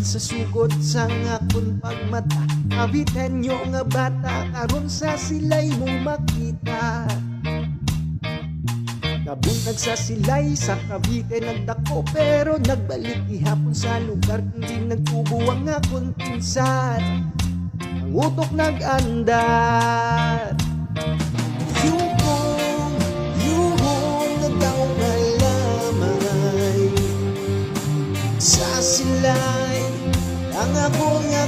sa sugod sa akon pagmata. Kabitan nyo nga bata karon sa silay mong makita. Kabuntag sa silay sa Cavite nagdako, pero nagbalik ihapon sa lugar kung di nagtubo ang akong pinsan. Ang utok nag-andar. Yuhong nagaw na lamay sa silay ang ako nga